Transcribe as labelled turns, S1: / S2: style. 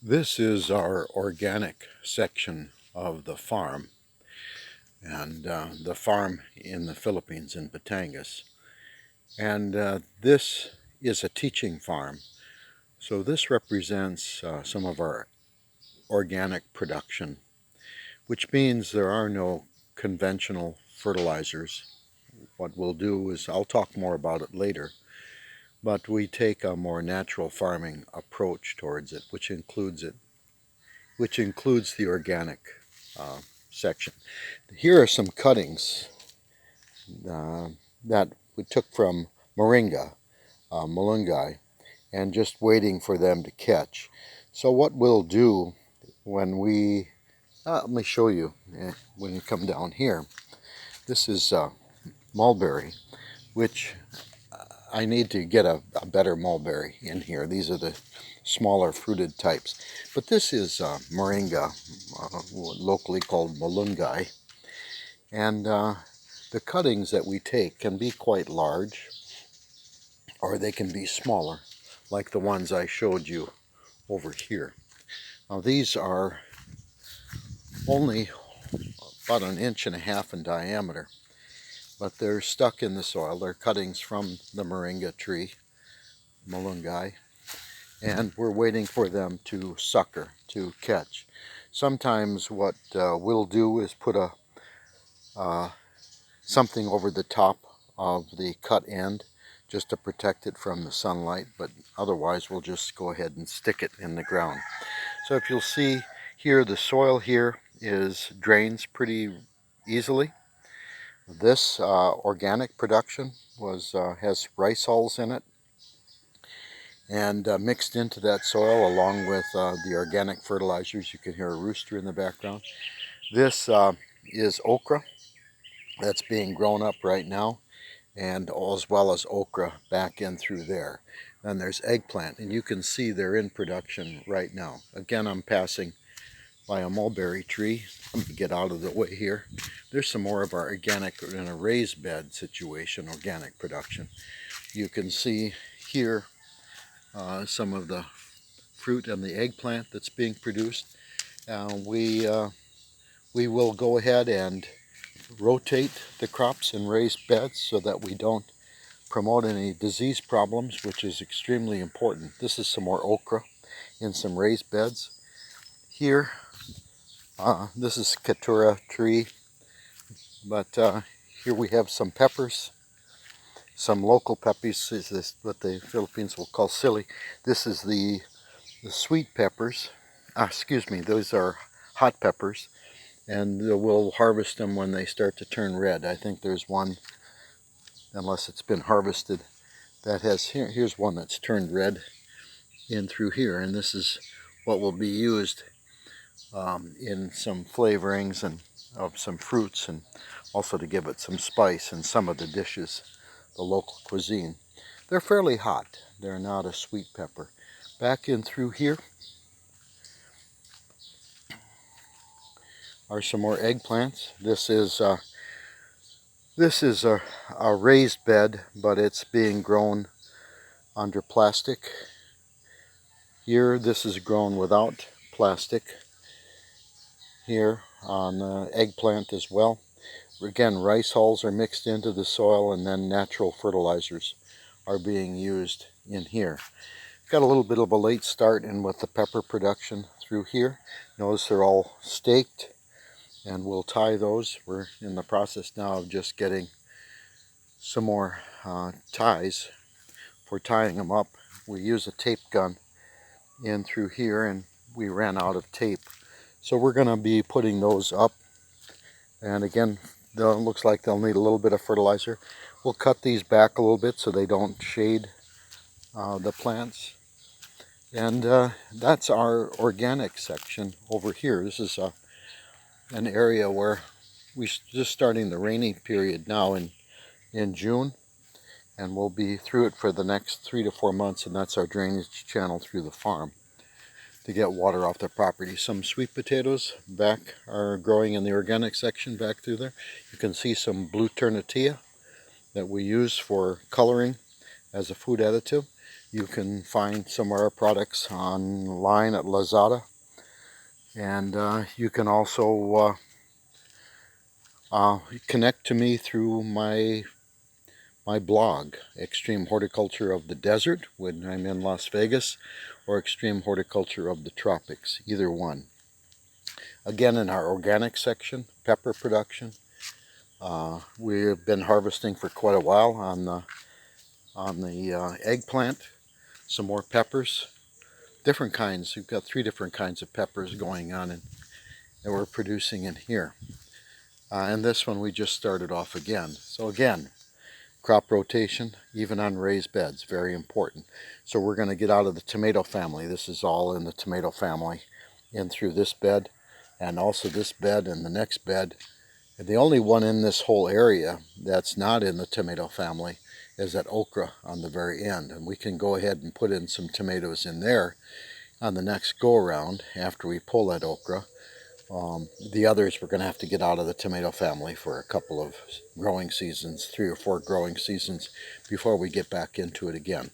S1: This is our organic section of the farm, and the farm in the Philippines in Batangas. And this is a teaching farm, so this represents some of our organic production, which means there are no conventional fertilizers. What we'll do is, I'll talk more about it later, but we take a more natural farming approach towards it, which includes the organic uh, section. Here are some cuttings uh, that we took from moringa, malunggay, and just waiting for them to catch. So what we'll do when let me show you when you come down here. This is mulberry, which I need to get a better mulberry in here. These are the smaller fruited types. But this is moringa, locally called malunggay. And the cuttings that we take can be quite large, or they can be smaller, like the ones I showed you over here. Now these are only about 1.5 inches in diameter, but they're stuck in the soil. They're cuttings from the moringa tree, malunggay, and we're waiting for them to sucker, to catch. Sometimes what we'll do is put something over the top of the cut end just to protect it from the sunlight, but otherwise we'll just go ahead and stick it in the ground. So if you'll see here, the soil here drains pretty easily. This organic production has rice hulls in it, and mixed into that soil along with the organic fertilizers. You can hear a rooster in the background. This is okra that's being grown up right now, and as well as okra back in through there. Then there's eggplant, and you can see they're in production right now. Again, I'm passing by a mulberry tree. Let me get out of the way here. There's some more of our organic in a raised bed situation, organic production. You can see here some of the fruit and the eggplant that's being produced. We will go ahead and rotate the crops in raised beds so that we don't promote any disease problems, which is extremely important. This is some more okra in some raised beds. Here, this is Katura tree, but here we have some peppers, some local peppers, is this what the Philippines will call sili. This is the sweet peppers. Excuse me, those are hot peppers, and we'll harvest them when they start to turn red. I think there's one, unless it's been harvested, that has, here's one that's turned red in through here, and this is what will be used in some flavorings and of some fruits, and also to give it some spice in some of the dishes, the local cuisine. They're fairly hot. They're not a sweet pepper. Back in through here are some more eggplants. This is a raised bed, but it's being grown under plastic. Here, this is grown without plastic. Here on eggplant as well. Again, rice hulls are mixed into the soil, and then natural fertilizers are being used in here. Got a little bit of a late start in with the pepper production through here. Notice they're all staked, and we'll tie those. We're in the process now of just getting some more ties for tying them up. We use a tape gun in through here, and we ran out of tape. So we're going to be putting those up, and again, it looks like they'll need a little bit of fertilizer. We'll cut these back a little bit so they don't shade the plants. And that's our organic section over here. This is an area where we're just starting the rainy period now in June, and we'll be through it for the next 3 to 4 months, and that's our drainage channel through the farm to get water off the property. Some sweet potatoes back are growing in the organic section back through there. You can see some blue turnatilla that we use for coloring as a food additive. You can find some of our products online at Lazada, and you can also connect to me through my blog, Extreme Horticulture of the Desert, when I'm in Las Vegas, or Extreme Horticulture of the Tropics, either one. Again, in our organic section, pepper production. We've been harvesting for quite a while on the eggplant. Some more peppers, different kinds. We've got 3 different kinds of peppers going on that we're producing in here. And this one we just started off again. So again, crop rotation, even on raised beds, very important. So we're going to get out of the tomato family. This is all in the tomato family, in through this bed, and also this bed and the next bed. And the only one in this whole area that's not in the tomato family is that okra on the very end. And we can go ahead and put in some tomatoes in there on the next go around after we pull that okra. The others we're going to have to get out of the tomato family for a couple of growing seasons, 3 or 4 growing seasons, before we get back into it again.